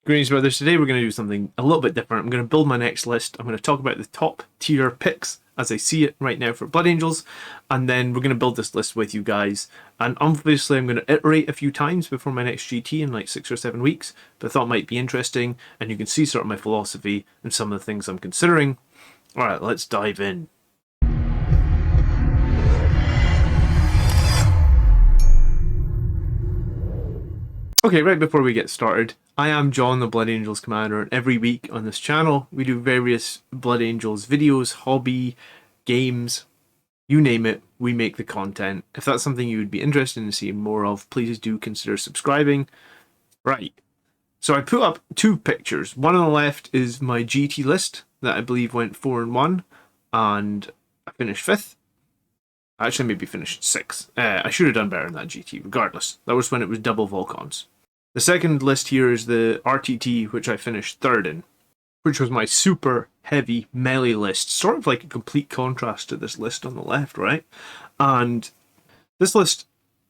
Greetings, brothers. Today we're going to do something a little bit different. I'm going to build my next list. I'm going to talk about the top tier picks as I see it right now for Blood Angels, and then we're going to build this list with you guys. And obviously I'm going to iterate a few times before my next GT in like 6 or 7 weeks, but I thought it might be interesting, and you can see sort of my philosophy and some of the things I'm considering. Alright, let's dive in. Okay, right before we get started, I am John, the Blood Angels Commander, and every week on this channel we do various Blood Angels videos, hobby, games, you name it, we make the content. If that's something you would be interested in seeing more of, please do consider subscribing. Right, so I put up two pictures. One on the left is my GT list that I believe went 4-1, and I finished 5th. Actually, maybe finished 6th. I should have done better in that GT, regardless. That was when it was double Volcons. The second list here is the RTT, which I finished 3rd in, which was my super heavy melee list. Sort of like a complete contrast to this list on the left, right? And this list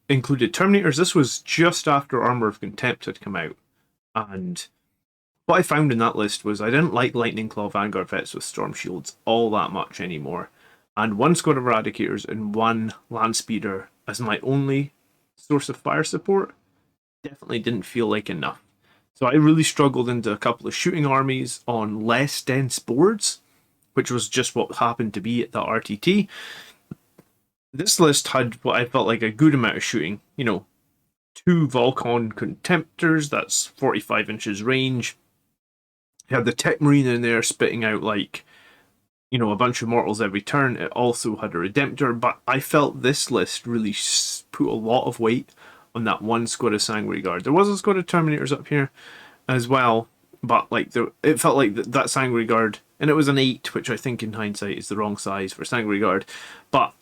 included Terminators. This was just after Armor of Contempt had come out. And what I found in that list was I didn't like Lightning Claw Vanguard Vets with Storm Shields all that much anymore. And one squad of Eradicators and one Land Speeder as my only source of fire support definitely didn't feel like enough. So I really struggled into a couple of shooting armies on less dense boards, which was just what happened to be at the RTT. This list had what I felt like a good amount of shooting. You know, 2 Volcon Contemptors, that's 45 inches range. You had the Tech Marine in there spitting out like, you know, a bunch of mortals every turn. It also had a Redemptor, but I felt this list really put a lot of weight on that one squad of Sanguinary Guard. There was a squad of Terminators up here as well, but like it felt like that Sanguinary Guard, and it was an 8, which I think in hindsight is the wrong size for Sanguinary Guard, but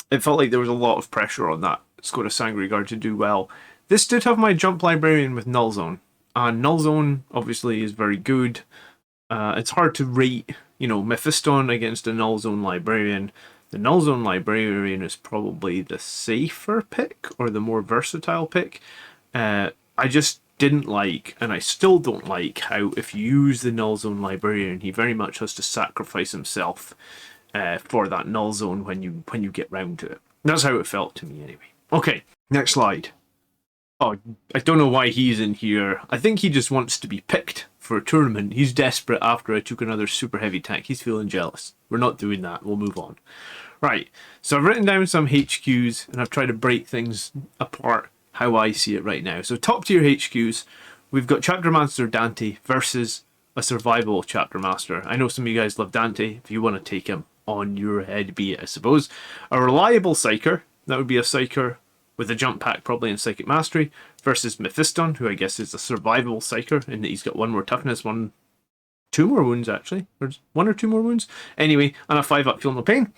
it felt like there was a lot of pressure on that squad of Sanguinary Guard to do well. This did have my Jump Librarian with Null Zone, and Null Zone obviously is very good. It's hard to rate, you know, Mephiston against a Null Zone Librarian. The Null Zone Librarian is probably the safer pick, or the more versatile pick. I just didn't like, and I still don't like, how if you use the Null Zone Librarian, he very much has to sacrifice himself for that Null Zone when you get round to it. That's how it felt to me anyway. Okay, next slide. Oh, I don't know why he's in here. I think he just wants to be picked for a tournament. He's desperate after I took another super heavy tank. He's feeling jealous. We're not doing that. We'll move on. Right, so I've written down some HQs and I've tried to break things apart how I see it right now. So top tier HQs, we've got Chapter Master Dante versus a survival Chapter Master. I know some of you guys love Dante. If you want to take him, on your head be it, I suppose. A reliable Psyker, that would be a Psyker with a jump pack probably in Psychic Mastery, versus Mephiston, who I guess is a survival Psyker in that he's got 1 more toughness, 2 more wounds actually, or 1 or 2 more wounds. Anyway, and a 5-up Feel No Pain.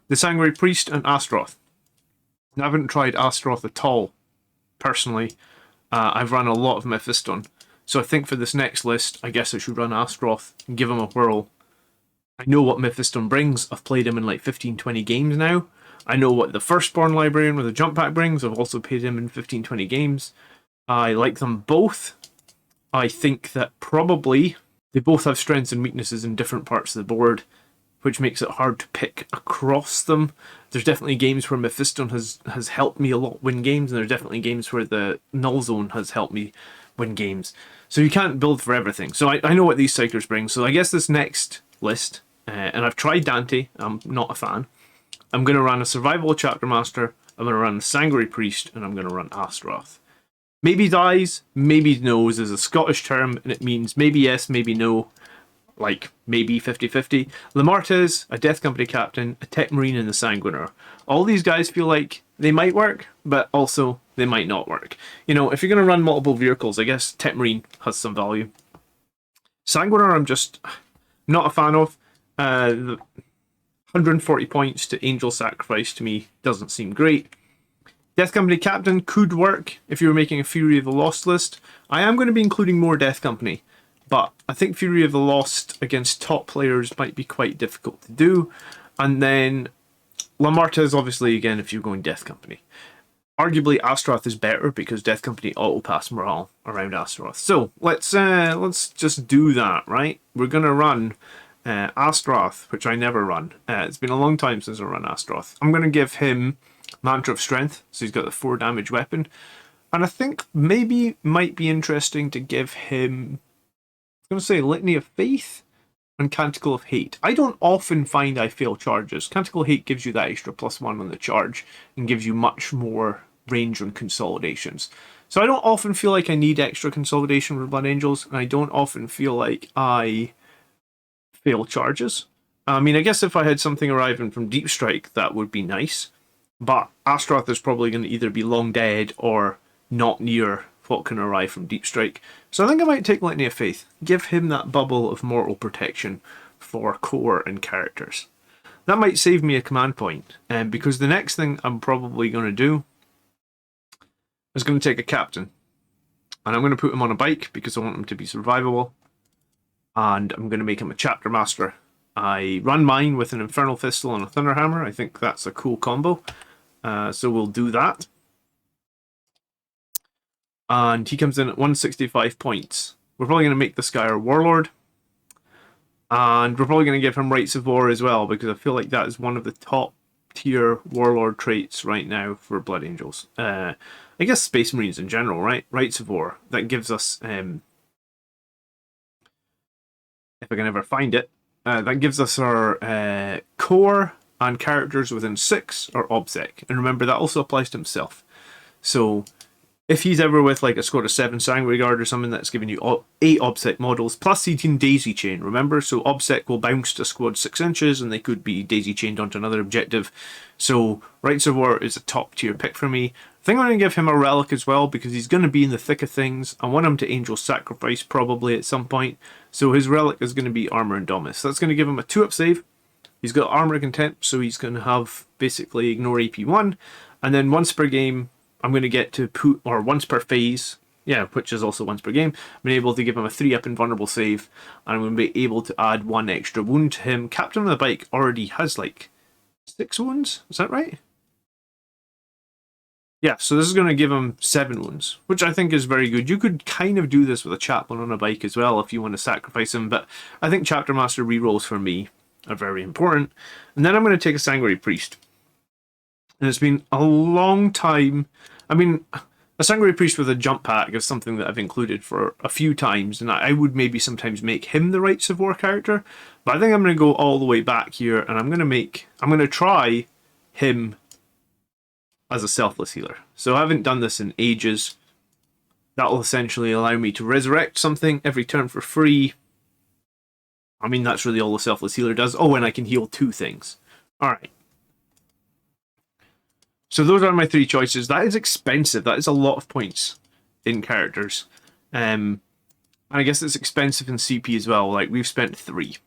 The Sanguinary Priest and Astaroth. I haven't tried Astaroth at all, personally. I've run a lot of Mephiston, so I think for this next list, I guess I should run Astaroth and give him a whirl. I know what Mephiston brings. I've played him in like 15-20 games now. I know what the Firstborn Librarian with a jump pack brings. I've also played him in 15-20 games. I like them both. I think that probably they both have strengths and weaknesses in different parts of the board, which makes it hard to pick across them. There's definitely games where Mephiston has helped me a lot win games, and there's definitely games where the Null Zone has helped me win games. So you can't build for everything. So I know what these Psykers bring. So I guess this next list, and I've tried Dante, I'm not a fan. I'm going to run a Survival Chapter Master, I'm going to run the Sanguinary Priest, and I'm going to run Astaroth. Maybe dies, maybe knows is a Scottish term, and it means maybe yes, maybe no. Like maybe 50-50. Lamartez, a Death Company Captain, a Tech Marine, and the Sanguiner. All these guys feel like they might work, but also they might not work. You know, if you're going to run multiple vehicles, I guess Tech Marine has some value. Sanguiner I'm just not a fan of. The 140 points to Angel Sacrifice to me doesn't seem great. Death Company Captain could work if you were making a Fury of the Lost list. I am going to be including more Death Company, but I think Fury of the Lost against top players might be quite difficult to do. And then Lamartez, obviously, again, if you're going Death Company. arguably Astaroth is better because Death Company auto-pass morale around Astaroth. So let's just do that, right? We're gonna run Astaroth, which I never run. It's been a long time since I run Astaroth. I'm gonna give him Mantra of Strength, so he's got the 4 damage weapon. And I think maybe might be interesting to give him, I'm going to say Litany of Faith and Canticle of Hate. I don't often find I fail charges. Canticle of Hate gives you that extra +1 on the charge and gives you much more range on consolidations. So I don't often feel like I need extra consolidation for Blood Angels, and I don't often feel like I fail charges. I mean, I guess if I had something arriving from Deep Strike, that would be nice. But Astaroth is probably going to either be long dead or not near what can arrive from Deep Strike. So I think I might take Litany of Faith. Give him that bubble of mortal protection for core and characters. That might save me a command point, because the next thing I'm probably going to do is going to take a captain. And I'm going to put him on a bike because I want him to be survivable. And I'm going to make him a chapter master. I run mine with an Infernal Fistle and a Thunderhammer. I think that's a cool combo. So we'll do that. And he comes in at 165 points. We're probably going to make this guy our Warlord. And we're probably going to give him Rights of War as well, because I feel like that is one of the top tier Warlord traits right now for Blood Angels. I guess Space Marines in general, right? Rights of War. That gives us, if I can ever find it, that gives us our core and characters within 6 or OBSEC. And remember, that also applies to himself. So if he's ever with like a squad of 7 Sanguinary Guard or something, that's giving you 8 OBSEC models, plus he can daisy chain, remember? So OBSEC will bounce to squad 6 inches and they could be daisy chained onto another objective. So Rights of War is a top tier pick for me. I think I'm going to give him a relic as well because he's going to be in the thick of things. I want him to Angel Sacrifice probably at some point. So his relic is going to be Armor and Domus. That's going to give him a 2-up save. He's got Armor and Contempt, so he's going to have basically Ignore AP1. And then once per game, I'm going to get to put, or once per phase, yeah, which is also once per game, I'm going to be able to give him a 3-up invulnerable save. And I'm going to be able to add 1 extra wound to him. Captain on the Bike already has like 6 wounds, is that right? Yeah, so this is going to give him 7 wounds, which I think is very good. You could kind of do this with a chaplain on a bike as well if you want to sacrifice him, but I think Chapter Master rerolls for me are very important. And then I'm going to take a Sanguinary Priest. And it's been a long time. I mean, a Sanguinary Priest with a jump pack is something that I've included for a few times, and I would maybe sometimes make him the Rights of War character, but I think I'm going to go all the way back here, and I'm going to try him as a selfless healer. So I haven't done this in ages. That will essentially allow me to resurrect something every turn for free. I mean, that's really all the selfless healer does. Oh, and I can heal 2 things. Alright. So those are my 3 choices. That is expensive. That is a lot of points in characters. And I guess it's expensive in CP as well. Like, we've spent 3.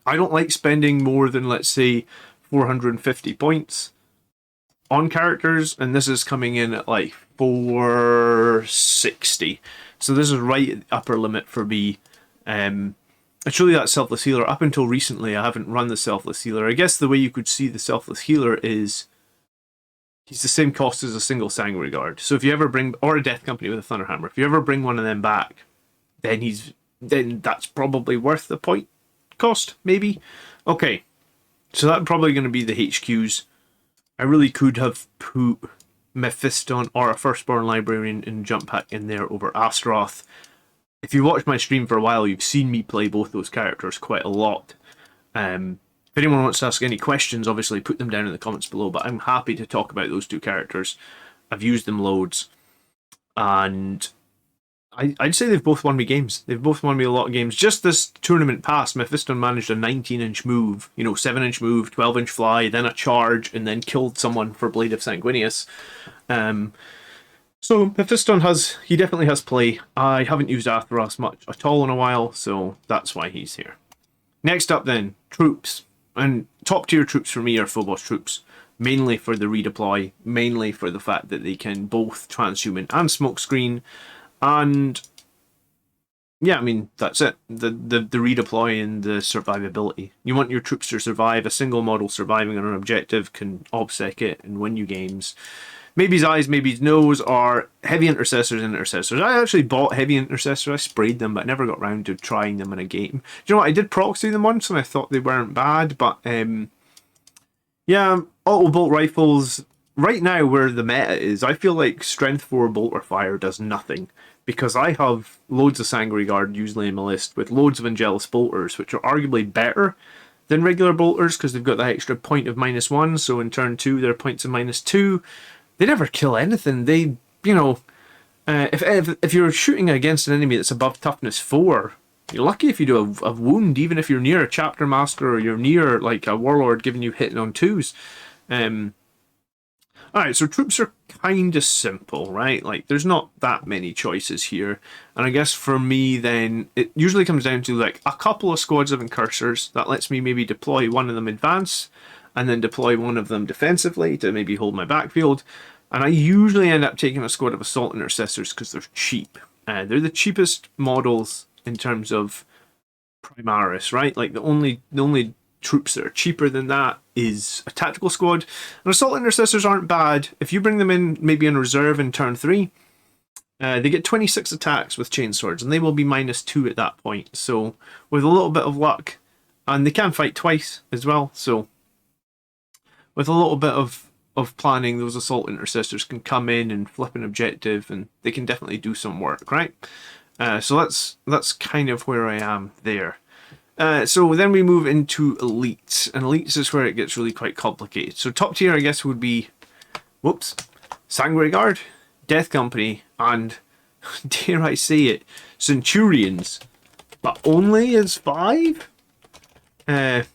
I don't like spending more than, let's say, 450 points on characters, and this is coming in at like 460. So this is right at the upper limit for me. It's really that Selfless Healer. Up until recently, I haven't run the Selfless Healer. I guess the way you could see the Selfless Healer is he's the same cost as a single Sanguinary Guard. So if you ever bring, or a Death Company with a Thunderhammer, if you ever bring one of them back, then that's probably worth the point cost, maybe. Okay, so that's probably going to be the HQs. I really could have put Mephiston or a Firstborn Librarian and Jump Pack in there over Astaroth. If you watched my stream for a while, you've seen me play both those characters quite a lot. If anyone wants to ask any questions, obviously put them down in the comments below, but I'm happy to talk about those 2 characters. I've used them loads, and I'd say they've both won me games. They've both won me a lot of games. Just this tournament past, Mephiston managed a 19-inch move, 7-inch move, 12-inch fly, then a charge, and then killed someone for Blade of Sanguinius. So Mephiston he definitely has play. I haven't used Atheros much at all in a while, so that's why he's here. Next up then, troops. And top tier troops for me are Phobos troops. Mainly for the redeploy, mainly for the fact that they can both transhuman and smokescreen. And yeah, I mean, that's it. The redeploy and the survivability. You want your troops to survive. A single model surviving on an objective can obsec it and win you games. Maybe's eyes, maybe's nose are heavy intercessors and intercessors. I actually bought heavy intercessors. I sprayed them, but I never got around to trying them in a game. Do you know what? I did proxy them once and I thought they weren't bad, but yeah, auto bolt rifles. Right now, where the meta is, I feel like strength 4 bolter fire does nothing because I have loads of Sangre Guard usually in my list with loads of Angelus bolters, which are arguably better than regular bolters because they've got that extra point of -1. So in turn 2, they're points of -2. They never kill anything. They, you know, if you're shooting against an enemy that's above toughness 4, you're lucky if you do a wound, even if you're near a chapter master or you're near like a warlord giving you hitting on 2s. Alright, so troops are kind of simple, right? Like, there's not that many choices here. And I guess for me, then, it usually comes down to, like, a couple of squads of incursors. That lets me maybe deploy one of them advance, and then deploy one of them defensively to maybe hold my backfield. And I usually end up taking a squad of assault intercessors because they're cheap. They're the cheapest models in terms of Primaris, right? Like, the only troops that are cheaper than that is a tactical squad. And assault intercessors aren't bad. If you bring them in maybe in reserve in turn 3, they get 26 attacks with chainswords, and they will be -2 at that point. So with a little bit of luck, and they can fight twice as well. So with a little bit of planning, those assault intercessors can come in and flip an objective, and they can definitely do some work, right? So that's kind of where I am there. So then we move into elites, and elites is where it gets really quite complicated. So top tier, I guess, would be, whoops, Sangre Guard, Death Company, and dare I say it, Centurions, but only as 5. I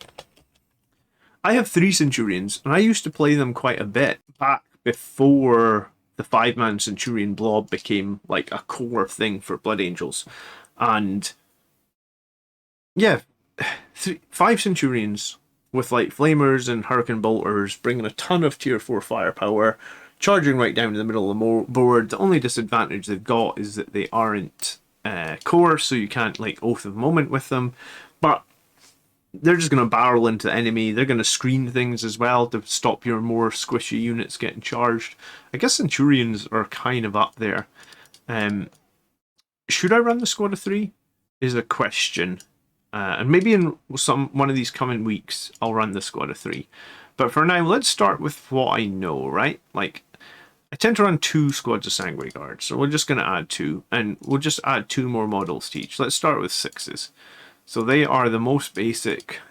have 3 Centurions, and I used to play them quite a bit back before the 5-man Centurion blob became like a core thing for Blood Angels, and yeah. 5 Centurions with like flamers and hurricane bolters, bringing a ton of tier 4 firepower, charging right down to the middle of the board. The only disadvantage they've got is that they aren't core, so you can't like Oath of Moment with them. But they're just going to barrel into the enemy. They're going to screen things as well to stop your more squishy units getting charged. I guess Centurions are kind of up there. Should I run the squad of 3? Is a question. And maybe in one of these coming weeks, I'll run the squad of 3. But for now, let's start with what I know, right? Like, I tend to run 2 squads of Sangre Guard, so we're just going to add 2. And we'll just add 2 more models to each. Let's start with 6s. So they are the most basic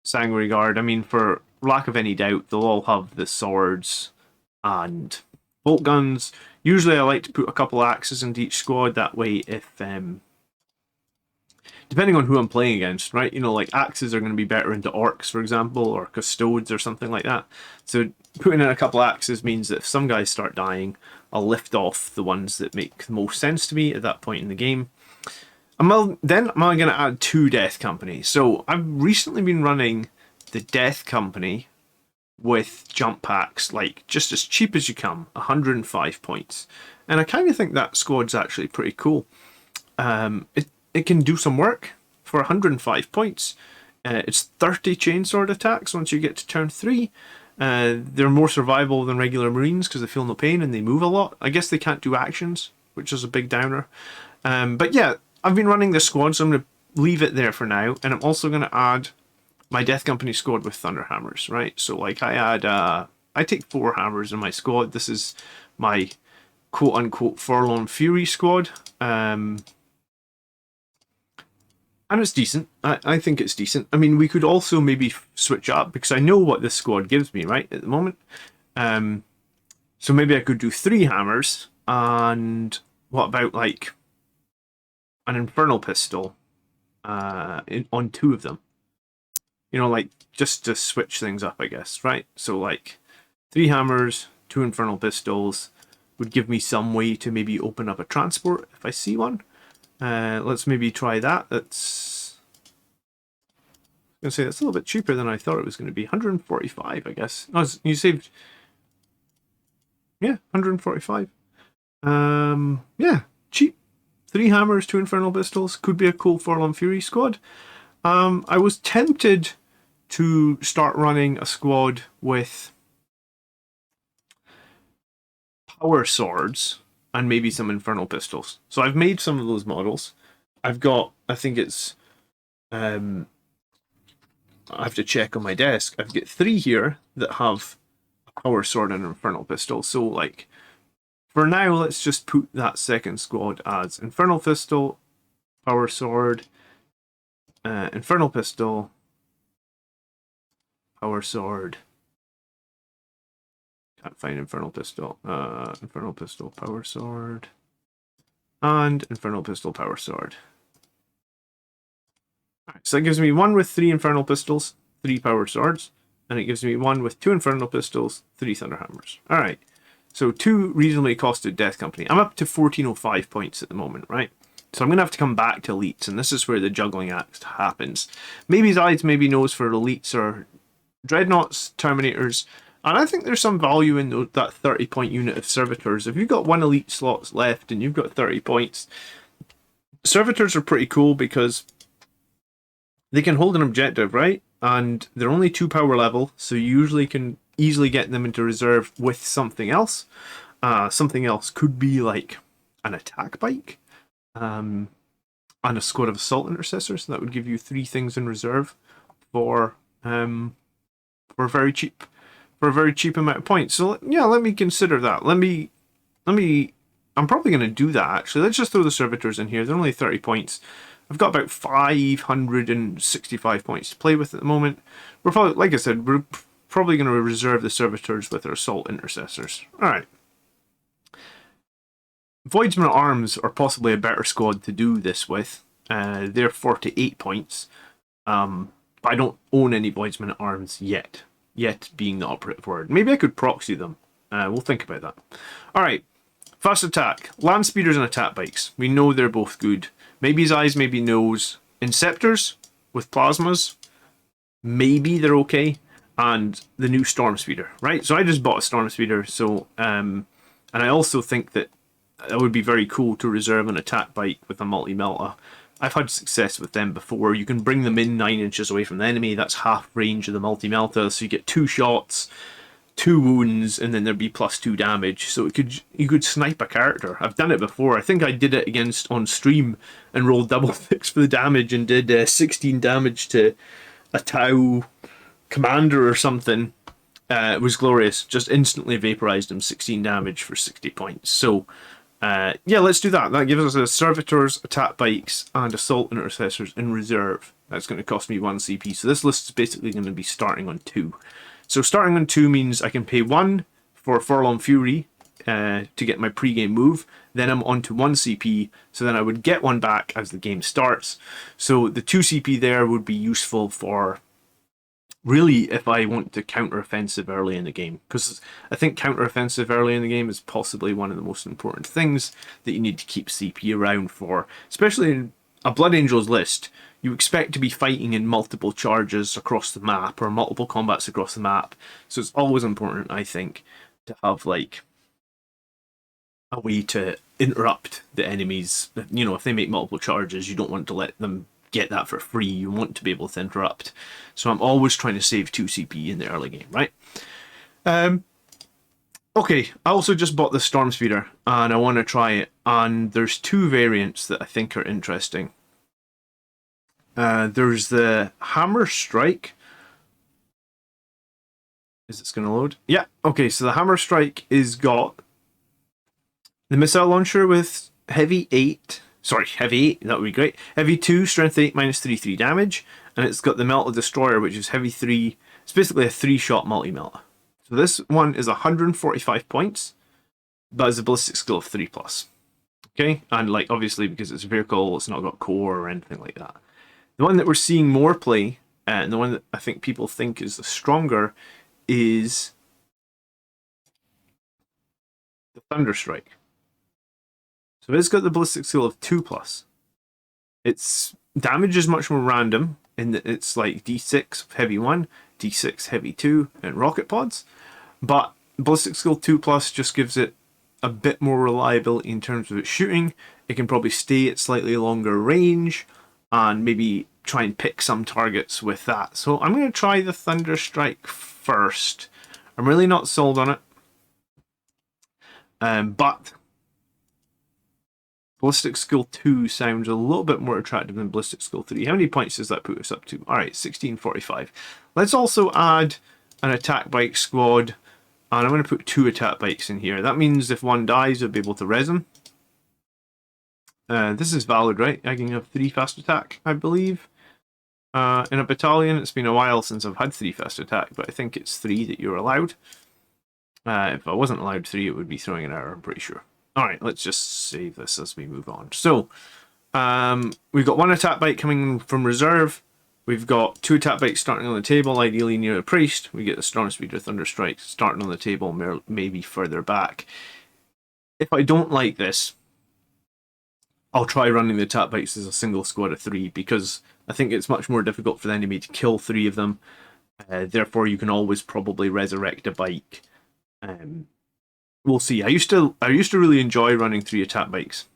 Sangre Guard. I mean, for lack of any doubt, they'll all have the swords and bolt guns. Usually I like to put a couple axes into each squad. That way, if depending on who I'm playing against, right? You know, like axes are going to be better into orcs, for example, or custodes or something like that. So putting in a couple axes means that if some guys start dying, I'll lift off the ones that make the most sense to me at that point in the game. Then I'm going to add 2 Death Company. So I've recently been running the Death Company with jump packs, like just as cheap as you come, 105 points. And I kind of think that squad's actually pretty cool. It can do some work for 105 points. It's 30 chainsword attacks once you get to turn 3. They're more survivable than regular Marines because they feel no pain and they move a lot. I guess they can't do actions, which is a big downer. But yeah, I've been running this squad, so I'm going to leave it there for now. And I'm also going to add my Death Company squad with Thunderhammers, right? So like I take 4 hammers in my squad. This is my quote-unquote Forlorn Fury squad. And it's decent. I think it's decent. I mean, we could also maybe switch up because I know what this squad gives me, right, at the moment. So maybe I could do 3 hammers and what about like an infernal pistol on 2 of them? You know, like just to switch things up, I guess, right? So like 3 hammers, 2 infernal pistols would give me some way to maybe open up a transport if I see one. Let's maybe try that. That's I was going to say that's a little bit cheaper than I thought it was going to be. 145, I guess. Oh, you saved. Yeah, 145. Yeah, cheap. 3 hammers, 2 infernal pistols could be a cool Forlorn Fury squad. I was tempted to start running a squad with power swords and maybe some infernal pistols. So I've made some of those models. I've got, I think it's, I have to check on my desk. I've got 3 here that have a power sword and an infernal pistol. So like, for now, let's just put that second squad as infernal pistol, power sword, infernal pistol, power sword. Can't find infernal pistol. Infernal pistol, power sword, and infernal pistol, power sword. Right, so that gives me 1 with 3 infernal pistols, 3 power swords, and it gives me 1 with 2 infernal pistols, 3 thunderhammers. All right, so 2 reasonably costed Death Company. I'm up to 1405 points at the moment, right? So I'm going to have to come back to elites, and this is where the juggling act happens. Maybe eyes, maybe nose for elites or dreadnoughts, terminators, and I think there's some value in that 30-point unit of servitors. If you've got 1 elite slots left and you've got 30 points, servitors are pretty cool because they can hold an objective, right? And they're only 2 power level, so you usually can easily get them into reserve with something else. Something else could be like an attack bike, and a squad of assault intercessors. So that would give you 3 things in reserve for very cheap, for a very cheap amount of points. So yeah, let me consider that. I'm probably going to do that actually. Let's just throw the servitors in here. They're only 30 points. I've got about 565 points to play with at the moment. We're probably, like I said, we're probably going to reserve the servitors with our assault intercessors. All right. Voidsmen at Arms are possibly a better squad to do this with. They're 48 points. But I don't own any Voidsmen at Arms yet. Yet being the operative word. Maybe I could proxy them. We'll think about that. All right. Fast attack. Land speeders and attack bikes. We know they're both good. Maybe eyes, maybe nose. Inceptors with plasmas. Maybe they're okay. And the new Storm Speeder, right? So I just bought a Storm Speeder. So, and I also think that it would be very cool to reserve an attack bike with a multi-melta. I've had success with them before. You can bring them in 9 inches away from the enemy. That's half range of the multi-melta. So you get 2 shots, 2 wounds, and then there'd be +2 damage. So you could snipe a character. I've done it before. I think I did it on stream and rolled double 6 for the damage and did 16 damage to a Tau commander or something. It was glorious. Just instantly vaporized him, 16 damage for 60 points. So yeah, let's do that. That gives us a servitors, attack bikes, and assault intercessors in reserve. That's going to cost me 1 CP. So this list is basically going to be starting on 2. So starting on 2 means I can pay 1 for Forlorn Fury to get my pre-game move. Then I'm on to 1 CP. So then I would get 1 back as the game starts. So the 2 CP there would be useful for really if I want to counter-offensive early in the game. Because I think counter-offensive early in the game is possibly one of the most important things that you need to keep CP around for. Especially in a Blood Angels list, you expect to be fighting in multiple charges across the map or multiple combats across the map. So it's always important, I think, to have like a way to interrupt the enemies. You know, if they make multiple charges, you don't want to let them get that for free. You want to be able to interrupt. So I'm always trying to save 2 CP in the early game, right? Okay, I also just bought the Storm Speeder and I want to try it. And there's 2 variants that I think are interesting. There's the Hammer Strike. Is this going to load? Yeah, okay, so the Hammer Strike is got the missile launcher with heavy 8, that would be great. Heavy 2, strength 8, -3 damage. And it's got the Melta Destroyer, which is heavy 3. It's basically a 3-shot multi-melta. So this one is 145 points, but has a ballistic skill of 3+. Okay, and like obviously because it's a vehicle, it's not got core or anything like that. The one that we're seeing more play, and the one that I think people think is the stronger, is the Thunderstrike. So it's got the ballistic skill of 2+. Its damage is much more random in that it's like D6 heavy 1, D6 heavy 2, and rocket pods. But ballistic skill 2+ just gives it a bit more reliability in terms of its shooting. it can probably stay at slightly longer range and maybe try and pick some targets with that. So I'm going to try the Thunderstrike first. I'm really not sold on it. But Ballistic Skill 2 sounds a little bit more attractive than Ballistic Skill 3. How many points does that put us up to? Alright, 1645. Let's also add an attack bike squad. And I'm going to put 2 attack bikes in here. That means if one dies, I'll be able to res him. This is valid, right? I can have 3 fast attack, I believe. In a battalion, it's been a while since I've had 3 fast attack, but I think it's 3 that you're allowed. If I wasn't allowed 3, it would be throwing an error, I'm pretty sure. Alright, let's just save this as we move on. So, we've got 1 attack bike coming from reserve. We've got 2 attack bikes starting on the table, ideally near a priest. We get the Storm Speeder Thunderstrike starting on the table, maybe further back. If I don't like this, I'll try running the attack bikes as a single squad of 3, because I think it's much more difficult for the enemy to kill 3 of them. Therefore, you can always probably resurrect a bike. We'll see. I used to really enjoy running 3 attack bikes.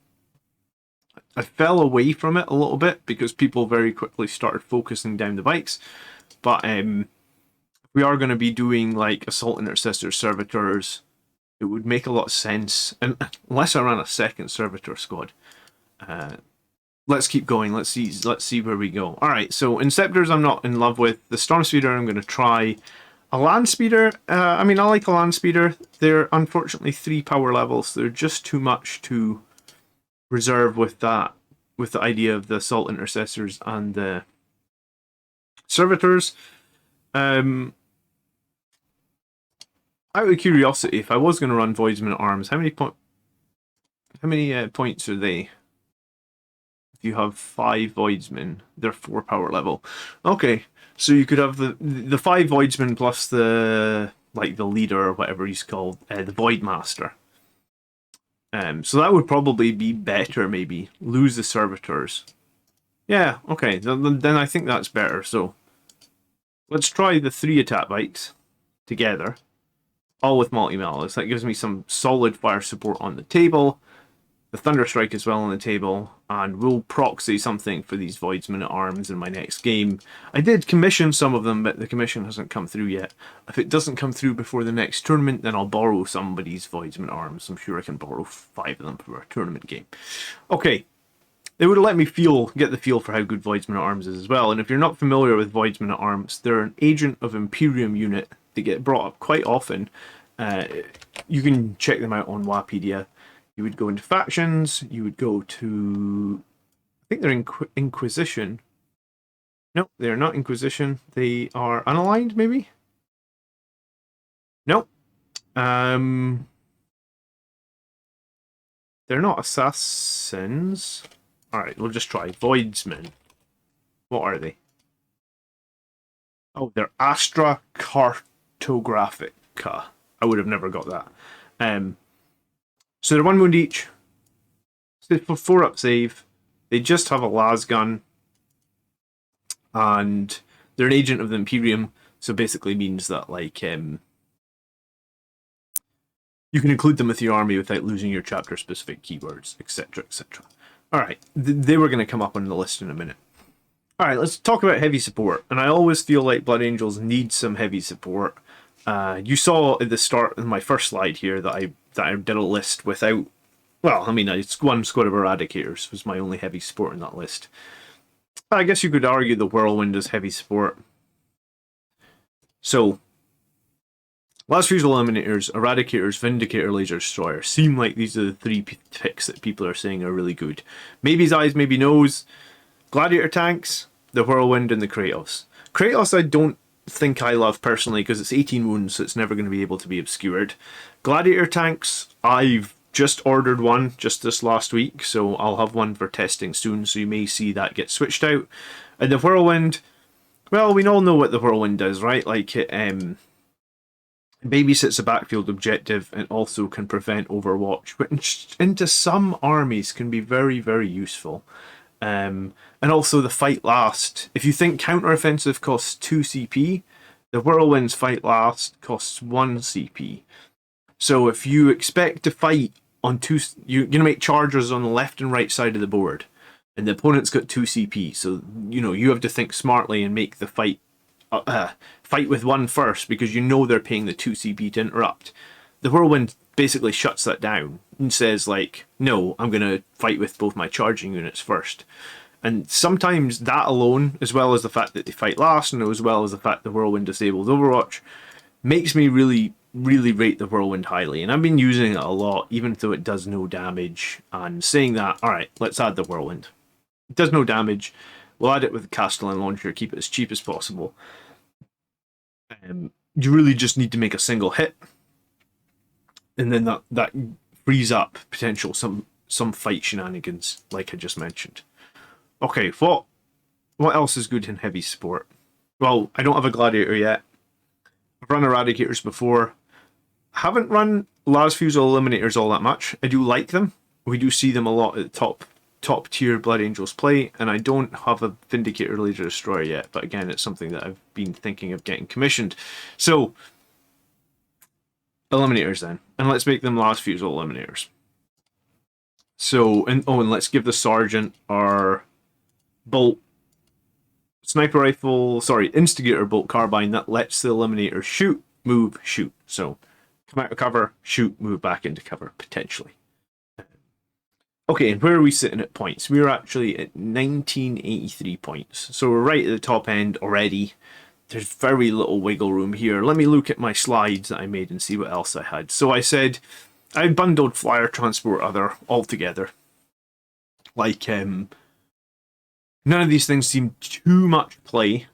I fell away from it a little bit because people very quickly started focusing down the bikes. But we are going to be doing like Assault Intercessors, Servitors. It would make a lot of sense, and unless I ran a second Servitor squad. Let's keep going. Let's see where we go. All right. So Inceptors, I'm not in love with. The Storm Speeder, I'm going to try. A Land Speeder. I mean, I like a Land Speeder. They're unfortunately 3 power levels. They're just too much to reserve with that, with the idea of the Assault Intercessors and the Servitors. Out of curiosity, if I was going to run Voidsman at Arms, how many points are they? If you have 5 Voidsmen, they're 4 power level. Okay, so you could have the 5 Voidsmen plus the leader or whatever he's called, the Voidmaster. So that would probably be better, maybe. Lose the Servitors. Yeah, okay, then I think that's better. So let's try the 3 attack bikes together, all with multi-malice. That gives me some solid fire support on the table. The Thunderstrike as well on the table, and we'll proxy something for these Voidsmen at Arms in my next game. I did commission some of them, but the commission hasn't come through yet. If it doesn't come through before the next tournament, then I'll borrow somebody's Voidsmen at Arms. I'm sure I can borrow 5 of them for a tournament game. Okay, they would have let me get the feel for how good Voidsmen at Arms is as well. And if you're not familiar with Voidsmen at Arms, they're an agent of Imperium unit. They get brought up quite often. You can check them out on Wapedia. You would go into factions, you would go to, I think they're Inquisition. No, they're not Inquisition. They are unaligned, maybe? No. They're not assassins. Alright, we'll just try. Voidsmen. What are they? Oh, they're Astra Cartographica. I would have never got that. So they're 1 wound each. So for 4 up save. They just have a las gun. And they're an agent of the Imperium. So basically means that like you can include them with your army without losing your chapter specific keywords, etc, etc. Alright, they were going to come up on the list in a minute. Alright, let's talk about heavy support. And I always feel like Blood Angels need some heavy support. You saw at the start of my first slide here that I did a list without, well, I mean, it's 1 squad of Eradicators was my only heavy support in that list. I guess you could argue the Whirlwind is heavy support. So, Last Refusal Eliminators, Eradicators, Vindicator, Laser Destroyer seem like these are the 3 picks that people are saying are really good. Maybe Eyes, maybe Nose, Gladiator Tanks, the Whirlwind, and the Kratos. Kratos I don't think I love personally because it's 18 wounds, so it's never going to be able to be obscured. Gladiator Tanks, I've just ordered one just this last week, so I'll have one for testing soon, so you may see that get switched out. And the Whirlwind, well, we all know what the Whirlwind does, right? Like, it babysits a backfield objective and also can prevent Overwatch, which into some armies can be very, very useful. And also the Fight Last. If you think counteroffensive costs 2 CP, the Whirlwind's Fight Last costs 1 CP. So if you expect to fight on two. You're going to make charges on the left and right side of the board, and the opponent's got 2 CP. So you have to think smartly and make the fight with one first, because they're paying the 2 CP to interrupt. The whirlwind basically shuts that down and says, like, no, I'm going to fight with both my charging units first. And sometimes that alone, as well as the fact that they fight last, and as well as the fact the whirlwind disables Overwatch, makes me really, really rate the whirlwind highly. And I've been using it a lot, even though it does no damage. And saying that, alright, let's add the whirlwind. It does no damage. We'll add it with the Castellan launcher, keep it as cheap as possible. You really just need to make a single hit, and then that frees up potential some fight shenanigans, like I just mentioned. Okay, what else is good in heavy support? Well, I don't have a gladiator yet. I've run eradicators before. Haven't run Las Fusel eliminators all that much. I do like them. We do see them a lot at the top tier Blood Angels play, and I don't have a Vindicator Laser Destroyer yet, but again, it's something that I've been thinking of getting commissioned. So, eliminators then, and let's make them Las Fusel eliminators. So, and let's give the Sergeant our bolt sniper rifle, instigator bolt carbine that lets the eliminator shoot, move, shoot. So, come out of cover, shoot, move back into cover, potentially. Okay, and where are we sitting at points? We're actually at 1983 points. So we're right at the top end already. There's very little wiggle room here. Let me look at my slides that I made and see what else I had. So I said I bundled Flyer, Transport, Other all together. Like, none of these things seem too much play.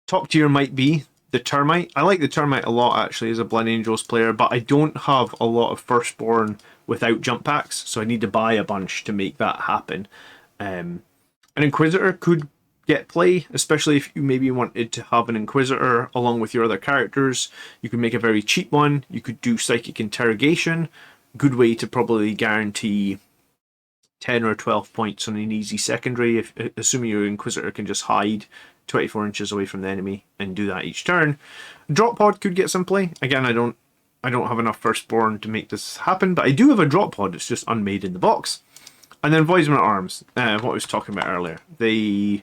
Top tier might be the Termite. I like the Termite a lot, actually, as a Blood Angels player, but I don't have a lot of Firstborn without jump packs, so I need to buy a bunch to make that happen. An Inquisitor could get play, especially if you maybe wanted to have an Inquisitor along with your other characters. You could make a very cheap one. You could do Psychic Interrogation. Good way to probably guarantee 10 or 12 points on an easy secondary, assuming your Inquisitor can just hide 24 inches away from the enemy and do that each turn. Drop pod could get some play. Again, I don't have enough Firstborn to make this happen, but I do have a drop pod. It's just unmade in the box. And then Voidsman at Arms, what I was talking about earlier. The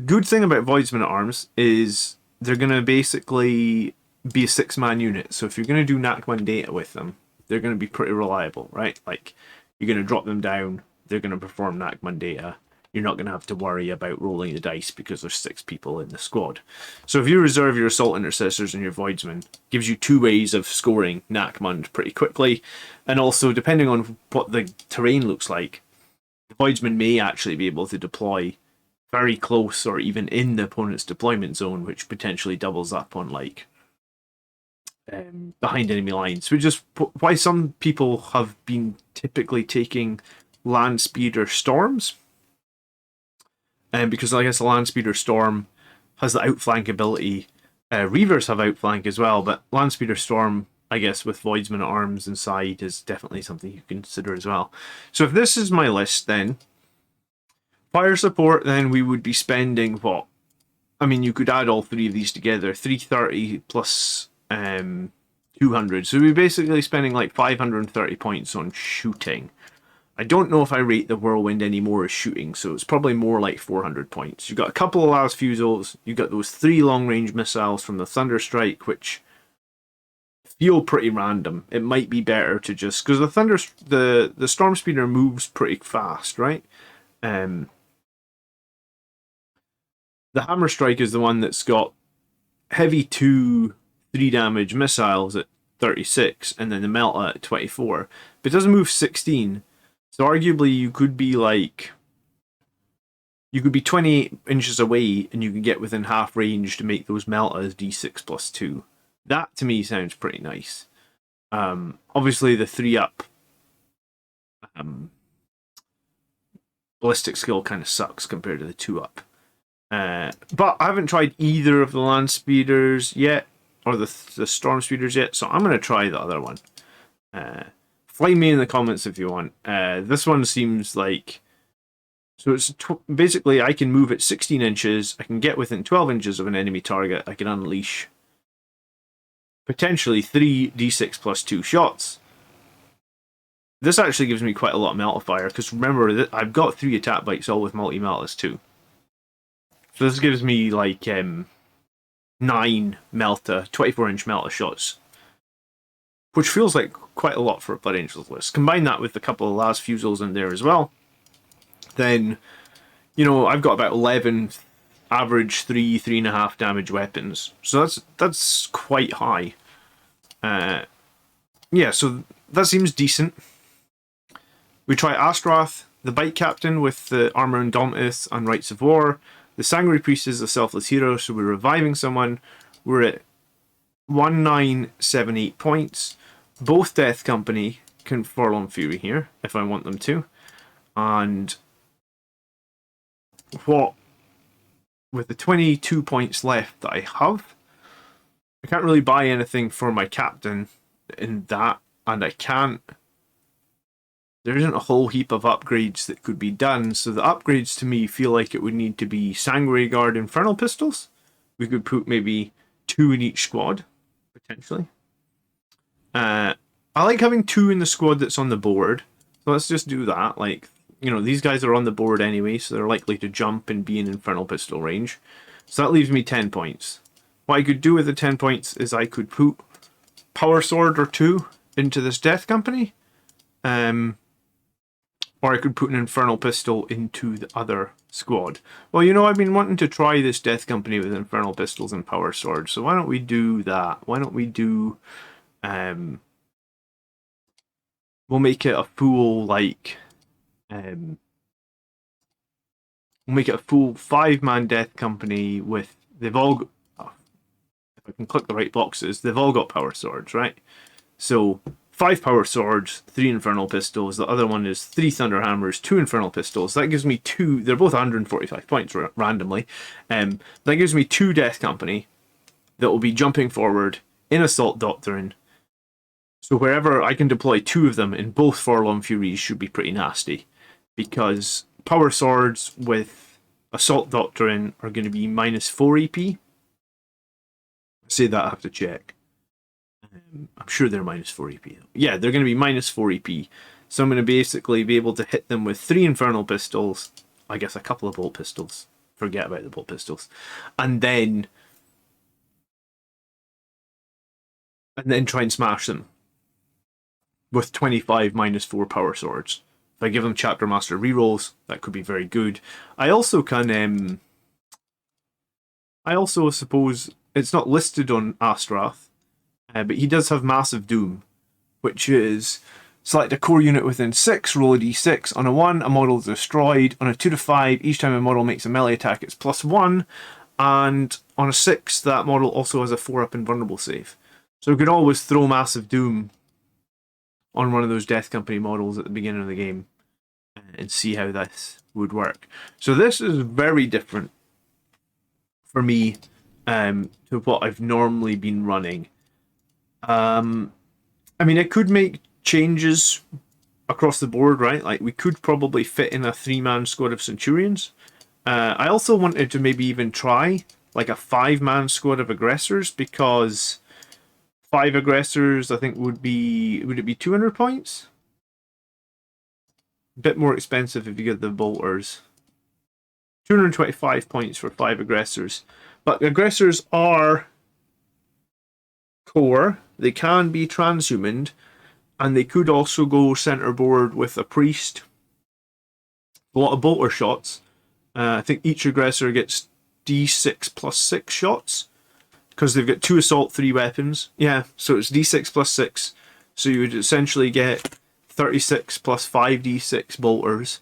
good thing about Voidsman at Arms is they're going to basically be a 6-man unit. So if you're going to do Nachman data with them, they're going to be pretty reliable, right? Like, you're going to drop them down, they're going to perform Nachman data. You're not going to have to worry about rolling the dice because there's 6 people in the squad. So if you reserve your Assault Intercessors and your Voidsman, gives you 2 ways of scoring Nachmund pretty quickly. And also, depending on what the terrain looks like, the Voidsman may actually be able to deploy very close or even in the opponent's deployment zone, which potentially doubles up on, like, behind enemy lines, which is why some people have been typically taking Land Speeder Storms. Because I guess the Land Speeder Storm has the outflank ability. Reavers have outflank as well, but Land Speeder Storm, I guess, with Voidsman at Arms inside is definitely something you consider as well. So if this is my list, then fire support, then we would be spending what? I mean, you could add all 3 of these together, 330 plus 200. So we're basically spending like 530 points on shooting. I don't know if I rate the Whirlwind anymore as shooting, so it's probably more like 400 points. You've got a couple of Las Fusils, you've got those 3 long-range missiles from the Thunderstrike, which feel pretty random. It might be better to just... because the Storm Speeder moves pretty fast, right? The Hammer Strike is the one that's got heavy 2 3 damage missiles at 36, and then the Melta at 24. But it doesn't move 16. So arguably you could be 28 inches away and you can get within half range to make those Meltas D6 plus 2. That to me sounds pretty nice. Obviously the 3-up ballistic skill kind of sucks compared to the 2-up. But I haven't tried either of the Land Speeders yet, or the Storm Speeders yet, so I'm going to try the other one. Flame me in the comments if you want. This one seems like... so it's basically I can move at 16 inches, I can get within 12 inches of an enemy target, I can unleash potentially 3 d6 plus 2 shots, This actually gives me quite a lot of multiplier, because remember that I've got 3 attack bikes all with multi-meltas too. So this gives me like 9 melta, 24-inch melta shots, which feels like quite a lot for a Blood Angels list. Combine that with a couple of last fusils in there as well, then, you know, I've got about 11 average 3.5 damage weapons. So that's quite high. Yeah, so that seems decent. We try Astrath, the Bike Captain with the Armor Indomitus and Rites of War. The Sanguinary Priest is a selfless hero, so we're reviving someone. We're at 1978 points. Both Death Company can Forlorn Fury here, if I want them to. And what, with the 22 points left that I have, I can't really buy anything for my captain in that, and I can't. There isn't a whole heap of upgrades that could be done, so the upgrades to me feel like it would need to be Sanguinary Guard Infernal Pistols. We could put maybe 2 in each squad, potentially. I like having 2 in the squad that's on the board, so let's just do that. Like, you know, these guys are on the board anyway, so they're likely to jump and be in Infernal Pistol range. So that leaves me 10 points. What I could do with the 10 points is I could put Power Sword or 2 into this Death Company, or I could put an Infernal Pistol into the other squad. Well, you know, I've been wanting to try this Death Company with Infernal Pistols and Power Swords, so why don't we do that? Why don't we do... we'll make it a full, like... we'll make it a full 5-man Death Company with... They've all got... if I can click the right boxes, they've all got Power Swords, right? So... 5 Power Swords, 3 Infernal Pistols. The other one is 3 Thunder Hammers, 2 Infernal Pistols. That gives me 2... They're both 145 points randomly. That gives me 2 Death Company that will be jumping forward in Assault Doctrine. So wherever I can deploy 2 of them in both Forlorn Furies should be pretty nasty. Because Power Swords with Assault Doctrine are going to be minus 4 EP. Say that, I have to check. I'm sure they're minus 4 EP. Yeah, they're going to be minus 4 EP. So I'm going to basically be able to hit them with 3 Infernal Pistols. I guess a couple of Bolt Pistols. Forget about the Bolt Pistols. And then try and smash them with 25 minus 4 Power Swords. If I give them Chapter Master rerolls, that could be very good. I also can... I also suppose... It's not listed on Astrath, but he does have Massive Doom, which is select a core unit within 6, roll a d6. On a 1, a model is destroyed. On a 2 to 5, each time a model makes a melee attack, it's +1. And on a 6, that model also has a 4-up invulnerable save. So we could always throw Massive Doom on one of those Death Company models at the beginning of the game and see how this would work. So this is very different for me to what I've normally been running. I mean, it could make changes across the board, right? Like, we could probably fit in a 3-man squad of Centurions. I also wanted to maybe even try, like, a 5-man squad of Aggressors, because 5 Aggressors, I think, would it be 200 points? A bit more expensive if you get the Bolters. 225 points for 5 Aggressors. But Aggressors are core, they can be transhumaned, and they could also go centerboard with a priest. A lot of bolter shots. I think each aggressor gets d6 plus 6 shots, because they've got 2 assault, 3 weapons. Yeah, so it's d6 plus 6. So you would essentially get 36 plus 5d6 bolters.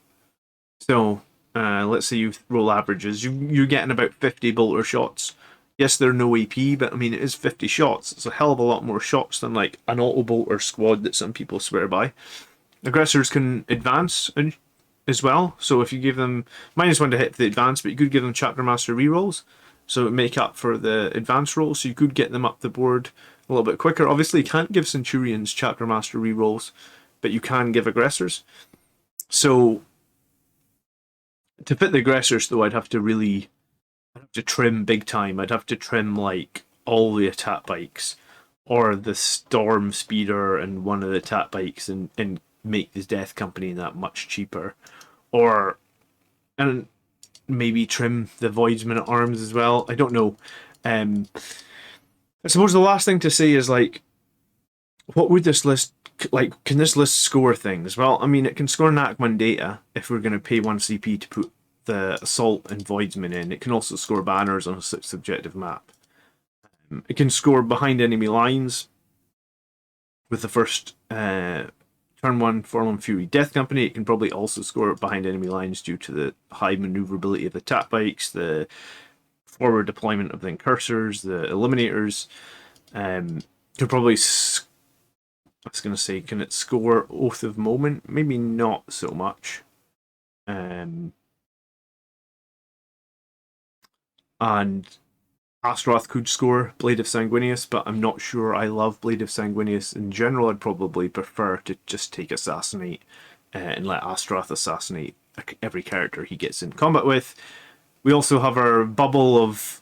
So let's say you roll averages. You're getting about 50 bolter shots. Yes, they're no AP, but I mean, it is 50 shots. It's a hell of a lot more shots than like an auto bolter squad that some people swear by. Aggressors can advance as well, so if you give them -1 to hit for the advance, but you could give them Chapter Master rerolls, so it would make up for the advance rolls, so you could get them up the board a little bit quicker. Obviously, you can't give Centurions Chapter Master rerolls, but you can give Aggressors. So, to fit the Aggressors, though, I'd have to trim big time. I'd have to trim like all the attack bikes, or the Storm Speeder and one of the attack bikes, and make the Death Company that much cheaper, or and maybe trim the Voidsman at arms as well. I don't know. I suppose the last thing to say is, like, what would this list, like, can this list score things? Well, I mean, it can score Nachman data if we're going to pay 1 CP to put the Assault and Voidsman in. It can also score banners on a 6th objective map. It can score behind enemy lines with the first turn 1 Forlorn Fury Death Company. It can probably also score behind enemy lines due to the high maneuverability of the tap bikes, the forward deployment of the incursors, the eliminators. Could probably, I was going to say, can it score Oath of Moment? Maybe not so much. And Astaroth could score Blade of Sanguinius, but I'm not sure I love Blade of Sanguinius in general. I'd probably prefer to just take Assassinate and let Astaroth assassinate every character he gets in combat with. We also have our bubble of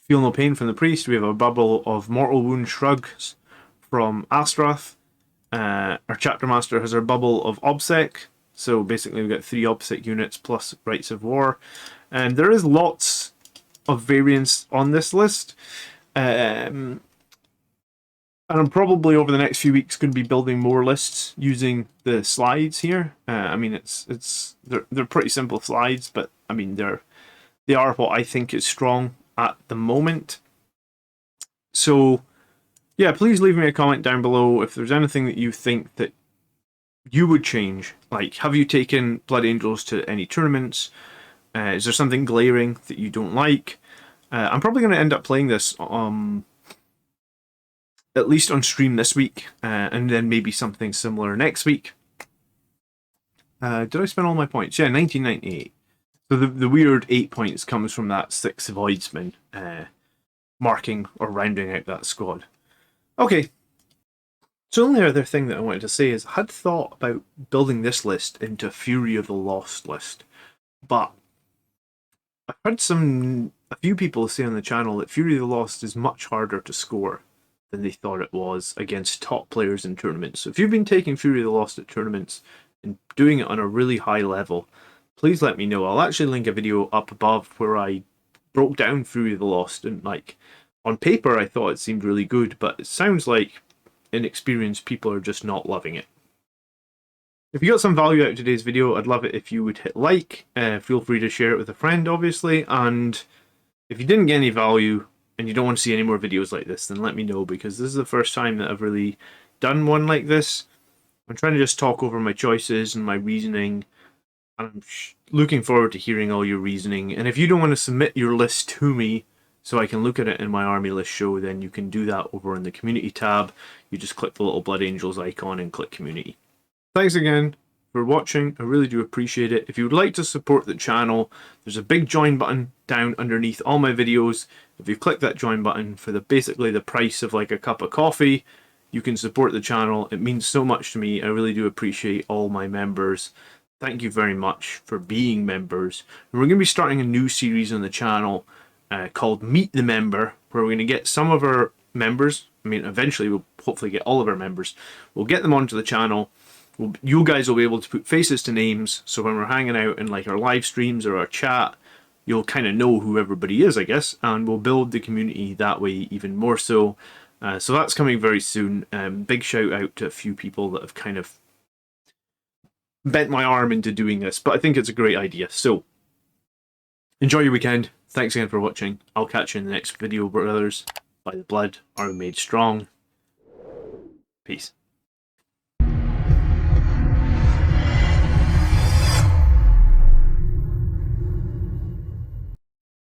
Feel No Pain from the Priest. We have a bubble of Mortal Wound Shrugs from Astaroth. Our Chapter Master has our bubble of OBSEC. So basically we've got 3 OBSEC units plus Rites of War. And there is lots of variance on this list. And I'm probably over the next few weeks going to be building more lists using the slides here. I mean, they're pretty simple slides, but I mean they are what I think is strong at the moment. So yeah, please leave me a comment down below if there's anything that you think that you would change. Like, have you taken Blood Angels to any tournaments? Is there something glaring that you don't like? I'm probably going to end up playing this at least on stream this week, and then maybe something similar next week. Did I spend all my points? Yeah, 1998. So the weird 8 points comes from that 6 Voidsman marking or rounding out that squad. Okay. So the only other thing that I wanted to say is I had thought about building this list into Fury of the Lost list, but I've heard a few people say on the channel that Fury of the Lost is much harder to score than they thought it was against top players in tournaments. So if you've been taking Fury of the Lost at tournaments and doing it on a really high level, please let me know. I'll actually link a video up above where I broke down Fury of the Lost, and like on paper I thought it seemed really good, but it sounds like inexperienced people are just not loving it. If you got some value out of today's video, I'd love it if you would hit like. Feel free to share it with a friend, obviously, and if you didn't get any value and you don't want to see any more videos like this, then let me know, because this is the first time that I've really done one like this. I'm trying to just talk over my choices and my reasoning, and I'm looking forward to hearing all your reasoning. And if you don't want to submit your list to me so I can look at it in my army list show, then you can do that over in the community tab. You just click the little Blood Angels icon and click community. Thanks again for watching. I really do appreciate it. If you would like to support the channel, there's a big join button down underneath all my videos. If you click that join button for basically the price of like a cup of coffee, you can support the channel. It means so much to me. I really do appreciate all my members. Thank you very much for being members. And we're going to be starting a new series on the channel called Meet the Member, where we're going to get some of our members. I mean, eventually we'll hopefully get all of our members. We'll get them onto the channel. You guys will be able to put faces to names, so when we're hanging out in like our live streams or our chat, you'll kind of know who everybody is, I guess, and we'll build the community that way even more so. So that's coming very soon. Big shout out to a few people that have kind of bent my arm into doing this, but I think it's a great idea. So enjoy your weekend. Thanks again for watching. I'll catch you in the next video, brothers. By the blood are we made strong. Peace.